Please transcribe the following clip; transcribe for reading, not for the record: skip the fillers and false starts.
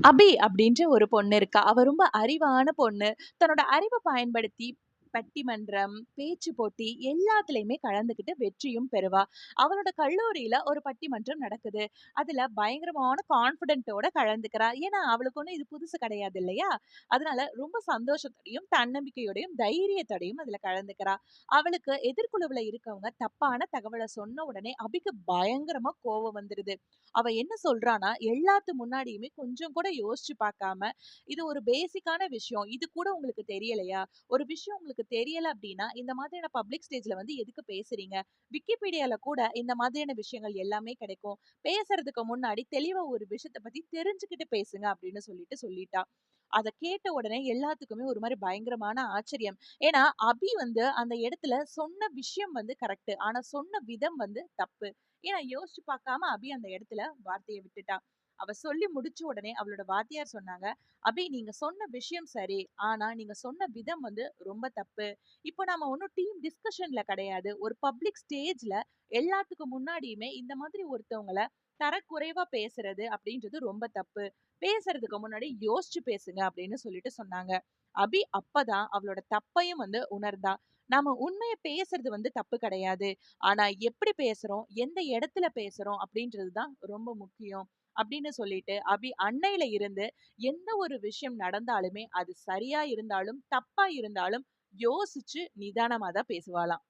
அபி அப்படின்ற ஒரு பொண்ணு இருக்கா. அவ ரொம்ப அறிவான பொண்ணு. தன்னோட அறிவ பயன்படுத்தி பட்டிமன்றம், பேச்சு போட்டி எல்லாத்துலயுமே கலந்துக்கிட்டு வெற்றியும் பெறுவா. அவளோட கல்லூரியில ஒரு பட்டிமன்றம் நடக்குது. அதுல பயங்கரமான கான்ஃபிடென்ட்டோட கலந்துக்கிறா. ஏன்னா, அவளுக்கு ஒண்ணும் இது புதுசு கிடையாது இல்லையா? அதனால ரொம்ப சந்தோஷத்தோடையும், தன்னம்பிக்கையோடையும், தைரியத்தோடையும் அதுல கலந்துக்கிறா. அவளுக்கு எதிர்க்குழுவுல இருக்கவங்க தப்பான தகவல சொன்ன உடனே அபிக்கு பயங்கரமா கோவம் வந்துருது. அவ என்ன சொல்றான்னா, எல்லாத்து முன்னாடியுமே கொஞ்சம் கூட யோசிச்சு பார்க்காம, இது ஒரு பேசிக்கான விஷயம். இது கூட உங்களுக்கு தெரியலையா? ஒரு விஷயம் உங்களுக்கு தெரியல அப்டின்னா, இந்த மாதிரியான பப்ளிக் ஸ்டேஜ்ல வந்து எதுக்கு பேசுறீங்க? விக்கிபீடியால கூட இந்த மாதிரியான விஷயங்கள் எல்லாமே கிடைக்கும். பேசுறதுக்கு முன்னாடி தெளிவா ஒரு விஷயத்த பத்தி தெரிஞ்சுக்கிட்டு பேசுங்க அப்டின்னு சொல்லிட்டா. அத கேட்ட உடனே எல்லாத்துக்குமே ஒரு மாரி பயங்கரமான ஆச்சரியம். ஏன்னா, அபி வந்து அந்த இடத்துல சொன்ன விஷயம் வந்து கரெக்ட்டு. ஆனா சொன்ன விதம் வந்து தப்பு. ஏன்னா யோசிச்சு பார்க்காம அபி அந்த இடத்துல வார்த்தைய விட்டுட்டா. அவ சொல்லி முடிச்ச உடனே அவளோட வாத்தியார் சொன்னாங்க, "அபி நீங்க சொன்ன விஷயம் சரி. ஆனா நீங்க சொன்ன விதம் வந்து ரொம்ப தப்பு. இப்போ நாம ஒண்ணும் டீம் டிஸ்கஷன்ல கிடையாது. ஒரு பப்ளிக் ஸ்டேஜ்ல எல்லாத்துக்கும் முன்னாடியுமே இந்த மாதிரி ஒருத்தவங்கள தரக்குறைவா பேசுறது அப்படின்றது ரொம்ப தப்பு. பேசுறதுக்கு முன்னாடி யோசிச்சு பேசுங்க" அப்படின்னு சொல்லிட்டு சொன்னாங்க. அபி அப்பதான் அவளோட தப்பையும் வந்து உணர்ந்தா. நாம உண்மைய பேசுறது வந்து தப்பு கிடையாது. ஆனா எப்படி பேசுறோம், எந்த இடத்துல பேசுறோம் அப்படின்றது தான் ரொம்ப முக்கியம். அப்படின்னு சொல்லிட்டு, அபி அன்னையில இருந்து எந்த ஒரு விஷயம் நடந்தாலுமே, அது சரியா இருந்தாலும், தப்பா இருந்தாலும் யோசிச்சு நிதானமா தான் பேசுவாளாம்.